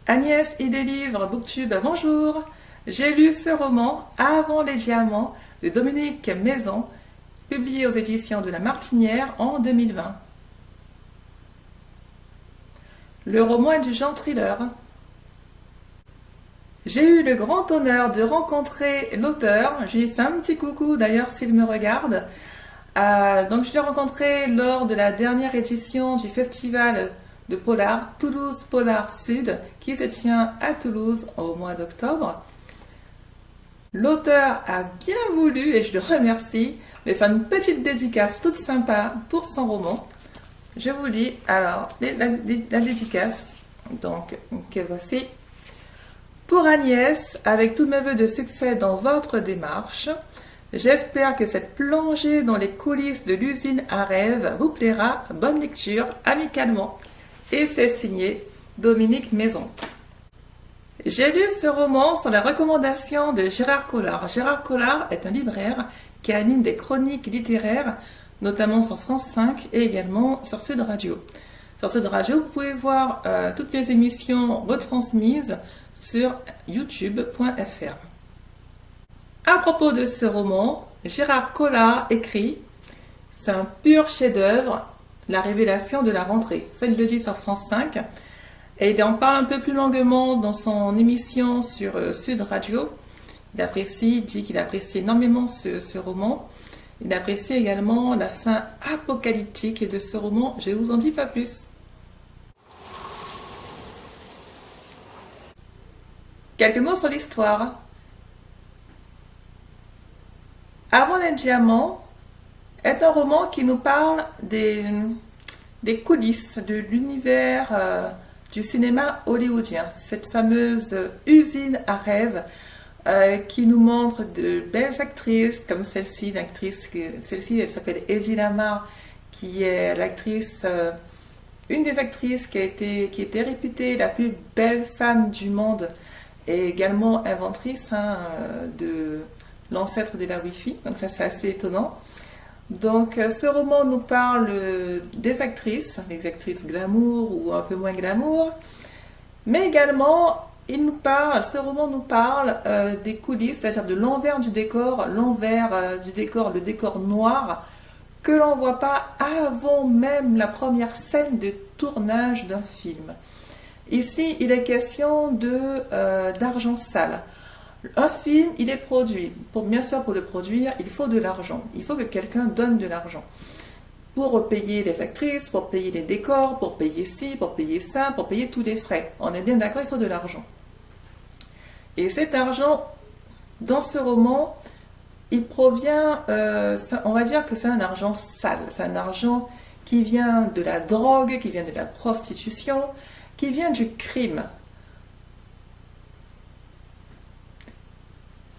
Agnès Idélivre, Booktube, bonjour. J'ai lu ce roman Avant les diamants de Dominique Maison, publié aux éditions de La Martinière en 2020. Le roman est du genre thriller. J'ai eu le grand honneur de rencontrer l'auteur. Je lui ai fait un petit coucou d'ailleurs s'il me regarde. Donc je l'ai rencontré lors de la dernière édition du festival de Polar, Toulouse Polar Sud, qui se tient à Toulouse au mois d'octobre. L'auteur a bien voulu, et je le remercie, de faire une petite dédicace toute sympa pour son roman. Je vous lis alors la dédicace, donc que voici. Pour Agnès, avec tous mes voeux de succès dans votre démarche, j'espère que cette plongée dans les coulisses de l'usine à rêve vous plaira. Bonne lecture, amicalement. Et c'est signé Dominique Maison. J'ai lu ce roman sur la recommandation de Gérard Collard. Gérard Collard est un libraire qui anime des chroniques littéraires, notamment sur France 5 et également sur Sud Radio. Sur Sud Radio, vous pouvez voir toutes les émissions retransmises sur youtube.fr. À propos de ce roman, Gérard Collard écrit « C'est un pur chef-d'œuvre, la révélation de la rentrée ». Ça, il le dit sur France 5. Et il en parle un peu plus longuement dans son émission sur Sud Radio. Il dit qu'il apprécie énormément ce roman. Il apprécie également la fin apocalyptique de ce roman. Je ne vous en dis pas plus. Quelques mots sur l'histoire. Avant les diamants est un roman qui nous parle des coulisses de l'univers du cinéma hollywoodien. Cette fameuse usine à rêve qui nous montre de belles actrices comme celle-ci, celle-ci elle s'appelle Eddie Lamar, qui est l'actrice, une des actrices qui était réputée la plus belle femme du monde et également inventrice de l'ancêtre de la Wi-Fi, donc ça c'est assez étonnant. Donc ce roman nous parle des actrices, les actrices glamour ou un peu moins glamour, mais également ce roman nous parle des coulisses, c'est-à-dire de l'envers du décor, le décor noir, que l'on ne voit pas avant même la première scène de tournage d'un film. Ici, il est question d'argent sale. Un film, il est produit. Bien sûr, pour le produire, il faut de l'argent. Il faut que quelqu'un donne de l'argent. Pour payer les actrices, pour payer les décors, pour payer ci, pour payer ça, pour payer tous les frais. On est bien d'accord, il faut de l'argent. Et cet argent, dans ce roman, il provient, on va dire que c'est un argent sale. C'est un argent qui vient de la drogue, qui vient de la prostitution, qui vient du crime.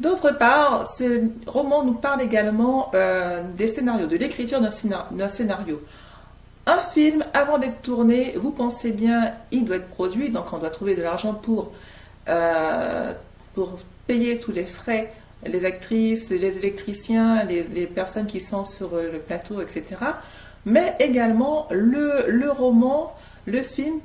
D'autre part, ce roman nous parle également des scénarios, de l'écriture d'un scénario. Un film, avant d'être tourné, vous pensez bien, il doit être produit, donc on doit trouver de l'argent pour payer tous les frais, les actrices, les électriciens, les personnes qui sont sur le plateau, etc. Mais également, le film,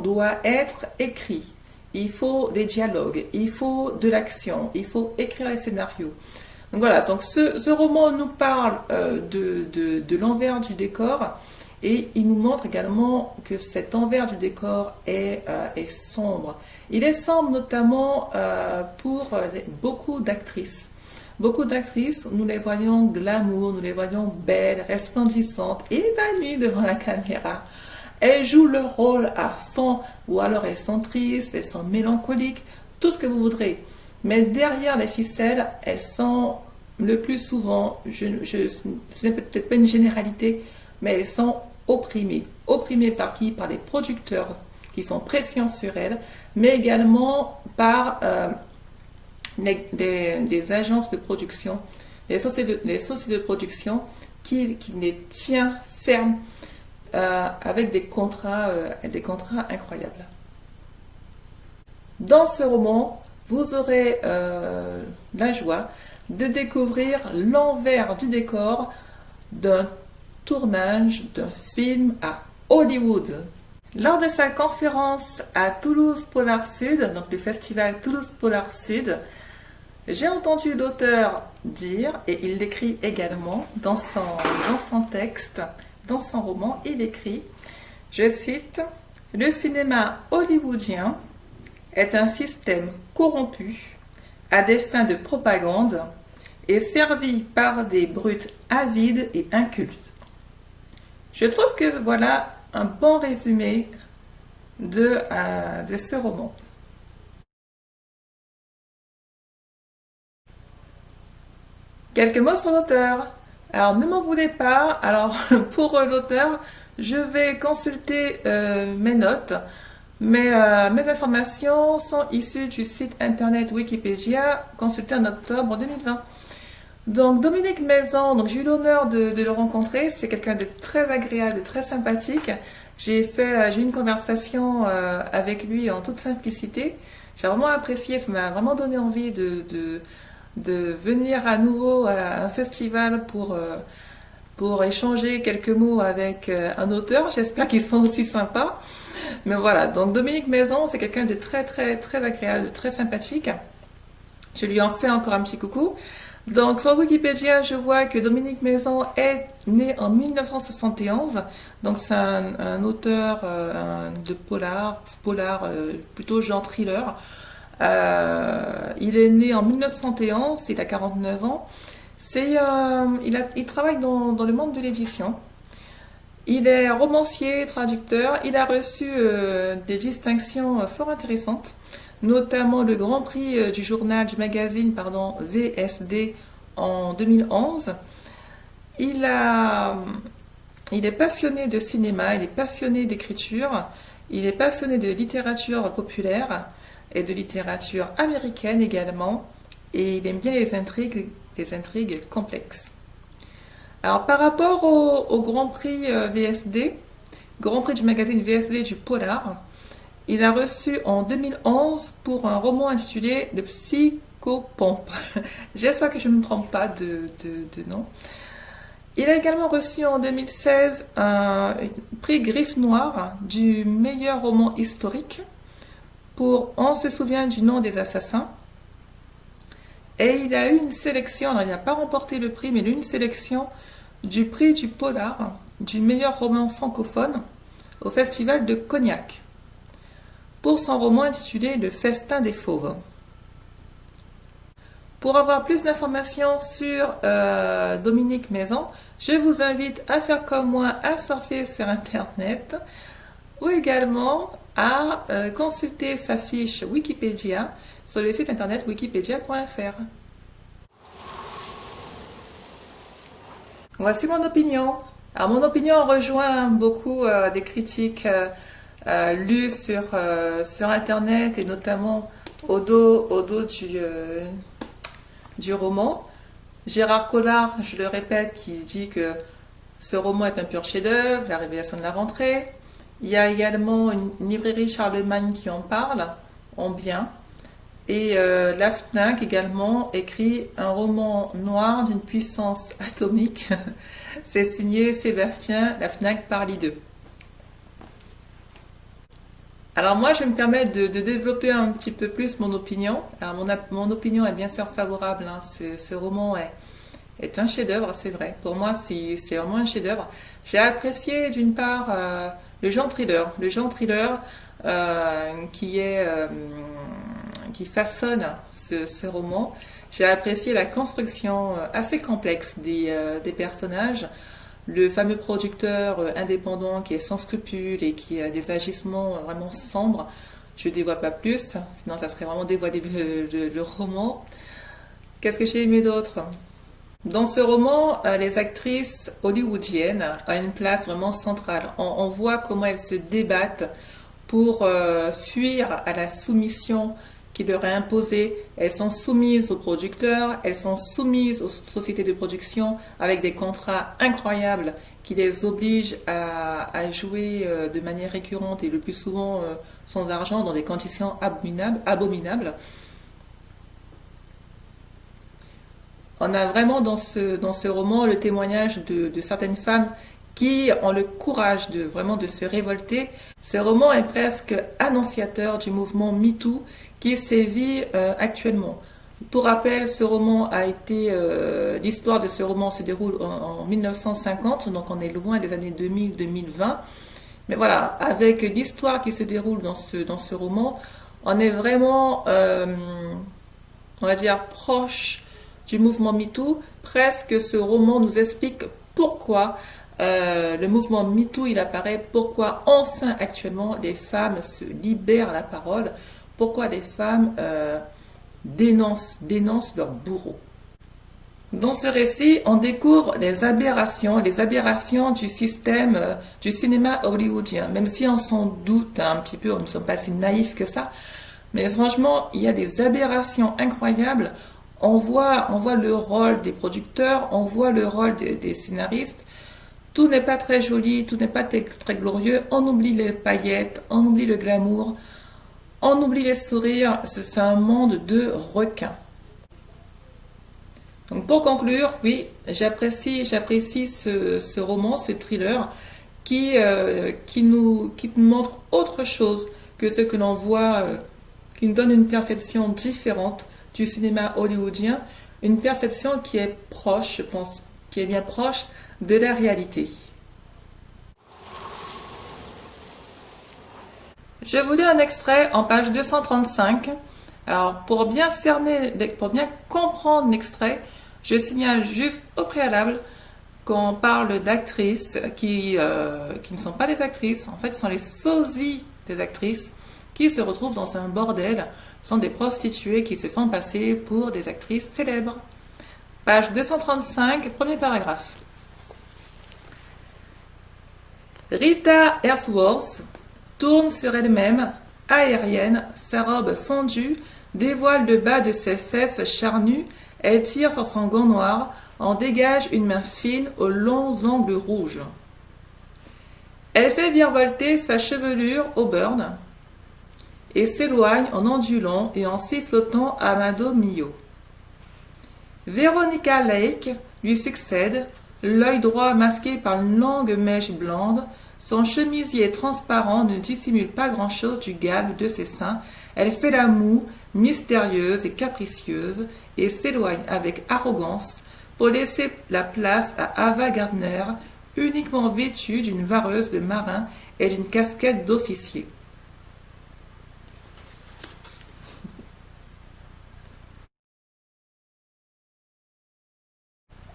doit être écrit. Il faut des dialogues, il faut de l'action, il faut écrire les scénarios. Donc voilà, donc ce roman nous parle de l'envers du décor et il nous montre également que cet envers du décor est sombre. Il est sombre notamment pour beaucoup d'actrices. Beaucoup d'actrices, nous les voyons glamour, nous les voyons belles, resplendissantes, épanouies devant la caméra. Elles jouent leur rôle à fond, ou alors elles sont tristes, elles sont mélancoliques, tout ce que vous voudrez. Mais derrière les ficelles, elles sont le plus souvent, ce n'est peut-être pas une généralité, mais elles sont opprimées. Opprimées par qui? Par les producteurs qui font pression sur elles, mais également par les agences de production, les sociétés de production qui les tiennent fermes avec des contrats incroyables. Dans ce roman, vous aurez la joie de découvrir l'envers du décor d'un tournage d'un film à Hollywood. Lors de sa conférence à Toulouse Polar Sud, donc le festival Toulouse Polar Sud, j'ai entendu l'auteur dire, et il l'écrit également dans son texte, dans son roman, il écrit, je cite, le cinéma hollywoodien est un système corrompu à des fins de propagande et servi par des brutes avides et incultes. Je trouve que voilà un bon résumé de ce roman. Quelques mots sur l'auteur. Alors ne m'en voulez pas, alors pour l'auteur, je vais consulter mes notes. Mes informations sont issues du site internet Wikipédia consulté en octobre 2020. Donc Dominique Maison, donc j'ai eu l'honneur de le rencontrer, c'est quelqu'un de très agréable, de très sympathique. J'ai eu une conversation avec lui en toute simplicité. J'ai vraiment apprécié, ça m'a vraiment donné envie de venir à nouveau à un festival pour échanger quelques mots avec un auteur. J'espère qu'ils sont aussi sympas. Mais voilà, donc Dominique Maison, c'est quelqu'un de très très très agréable, de très sympathique. Je lui en fais encore un petit coucou. Donc sur Wikipédia, je vois que Dominique Maison est né en 1971. Donc c'est un auteur de polar plutôt genre thriller. Il est né en 1971, il a 49 ans. Il travaille dans le monde de l'édition. Il est romancier, traducteur. Il a reçu des distinctions fort intéressantes, notamment le Grand Prix du magazine VSD en 2011. Il est passionné de cinéma, il est passionné d'écriture, il est passionné de littérature populaire et de littérature américaine également, et il aime bien les intrigues complexes. Alors par rapport au Grand Prix VSD, Grand Prix du magazine VSD du Polar, il a reçu en 2011 pour un roman intitulé Le Psychopompe. J'espère que je ne me trompe pas de nom. Il a également reçu en 2016 un prix Griffe Noire du meilleur roman historique pour On se souvient du nom des assassins. Et il a eu une sélection, alors il n'a pas remporté le prix, mais il a eu une sélection du prix du Polar, du meilleur roman francophone, au festival de Cognac, pour son roman intitulé Le Festin des Fauves. Pour avoir plus d'informations sur Dominique Maison, je vous invite à faire comme moi, à surfer sur Internet, ou également à consulter sa fiche Wikipédia sur le site internet wikipedia.fr. Voici mon opinion. Alors mon opinion rejoint beaucoup des critiques lues sur Internet et notamment au dos du roman. Gérard Collard, je le répète, qui dit que ce roman est un pur chef-d'œuvre, la révélation de la rentrée. Il y a également une librairie Charlemagne qui en parle, en bien. Et la FNAC également écrit un roman noir d'une puissance atomique. C'est signé Sébastien, la FNAC par l'I2. Alors moi, je vais me permettre de développer un petit peu plus mon opinion. Alors mon opinion est bien sûr favorable. Hein. Ce roman est un chef-d'œuvre, c'est vrai. Pour moi, c'est vraiment un chef-d'œuvre. J'ai apprécié d'une part le genre thriller, qui façonne ce roman. J'ai apprécié la construction assez complexe des personnages. Le fameux producteur indépendant qui est sans scrupules et qui a des agissements vraiment sombres. Je ne dévoile pas plus, sinon ça serait vraiment dévoiler le roman. Qu'est-ce que j'ai aimé d'autre? Dans ce roman, les actrices hollywoodiennes ont une place vraiment centrale. On voit comment elles se débattent pour fuir à la soumission qui leur est imposée. Elles sont soumises aux producteurs, elles sont soumises aux sociétés de production avec des contrats incroyables qui les obligent à jouer de manière récurrente et le plus souvent sans argent dans des conditions abominables. On a vraiment dans ce roman le témoignage de certaines femmes qui ont le courage de vraiment de se révolter. Ce roman est presque annonciateur du mouvement MeToo qui sévit actuellement. Pour rappel, ce roman a été, l'histoire de ce roman se déroule en 1950, donc on est loin des années 2000-2020. Mais voilà, avec l'histoire qui se déroule dans ce roman, on est vraiment, on va dire, proche du mouvement MeToo. Presque ce roman nous explique pourquoi le mouvement MeToo il apparaît, pourquoi enfin actuellement les femmes se libèrent la parole, pourquoi les femmes dénoncent leurs bourreaux. Dans ce récit, on découvre les aberrations du système du cinéma hollywoodien, même si on s'en doute un petit peu, on ne sommes pas si naïfs que ça, mais franchement, il y a des aberrations incroyables. On voit le rôle des producteurs, on voit le rôle des scénaristes. Tout n'est pas très joli, tout n'est pas très glorieux. On oublie les paillettes, on oublie le glamour, on oublie les sourires. C'est un monde de requins. Donc pour conclure, oui, j'apprécie ce roman, ce thriller qui nous montre autre chose que ce que l'on voit, qui nous donne une perception différente du cinéma hollywoodien, une perception qui est proche, je pense, qui est bien proche de la réalité. Je vous lis un extrait en page 235. Alors, pour bien comprendre l'extrait, je signale juste au préalable qu'on parle d'actrices qui ne sont pas des actrices. En fait, ce sont les sosies des actrices qui se retrouvent dans un bordel. Ce sont des prostituées qui se font passer pour des actrices célèbres. Page 235, premier paragraphe. Rita Hayworth tourne sur elle-même, aérienne, sa robe fondue dévoile le bas de ses fesses charnues, elle tire sur son gant noir, en dégage une main fine aux longs ongles rouges. Elle fait virevolter sa chevelure au burn et s'éloigne en ondulant et en sifflotant à Amado Mio. Veronica Lake lui succède, l'œil droit masqué par une longue mèche blonde. Son chemisier transparent ne dissimule pas grand-chose du galbe de ses seins. Elle fait la moue, mystérieuse et capricieuse, et s'éloigne avec arrogance pour laisser la place à Ava Gardner, uniquement vêtue d'une vareuse de marin et d'une casquette d'officier.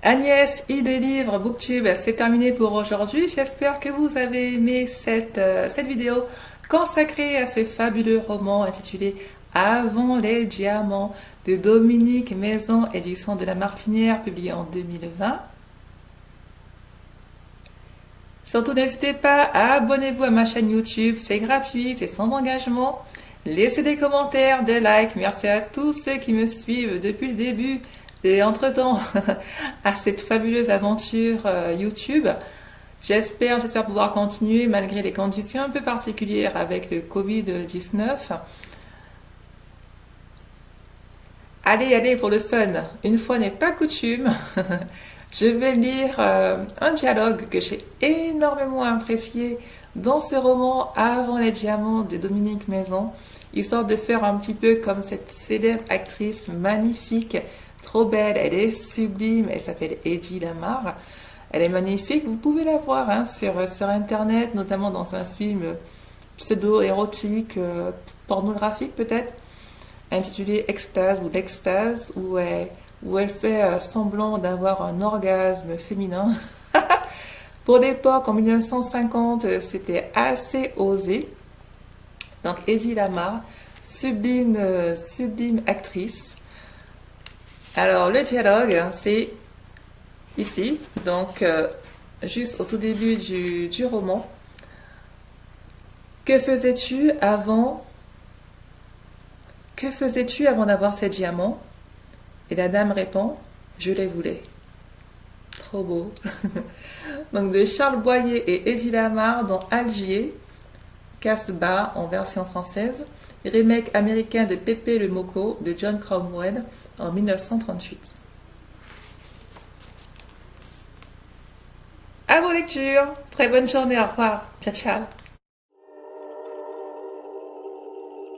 Agnès I des livres Booktube, c'est terminé pour aujourd'hui. J'espère que vous avez aimé cette vidéo consacrée à ce fabuleux roman intitulé Avant les diamants de Dominique Maison, édition de La Martinière, publié en 2020. Surtout n'hésitez pas à abonnez-vous à ma chaîne YouTube, c'est gratuit, c'est sans engagement. Laissez des commentaires, des likes. Merci à tous ceux qui me suivent depuis le début et entre-temps à cette fabuleuse aventure YouTube. J'espère pouvoir continuer malgré les conditions un peu particulières avec le Covid-19. Allez, pour le fun, une fois n'est pas coutume, je vais lire un dialogue que j'ai énormément apprécié dans ce roman Avant les diamants de Dominique Maison, histoire de faire un petit peu comme cette célèbre actrice magnifique, trop belle, elle est sublime, elle s'appelle Eddie Lamar. Elle est magnifique, vous pouvez la voir sur internet, notamment dans un film pseudo-érotique, pornographique peut-être, intitulé Extase ou L'Extase, où elle fait semblant d'avoir un orgasme féminin. Pour l'époque, en 1950, c'était assez osé. Donc Eddie Lamar, sublime actrice. Alors le dialogue, c'est ici, donc juste au tout début du roman. Que faisais-tu avant d'avoir ces diamants? Et la dame répond, je les voulais. Trop beau. Donc de Charles Boyer et Eddie Lamar dans Algier, Casbah en version française, remake américain de Pépé le Moco de John Cromwell en 1938. À vos lectures. Très bonne journée. Au revoir. Ciao, ciao.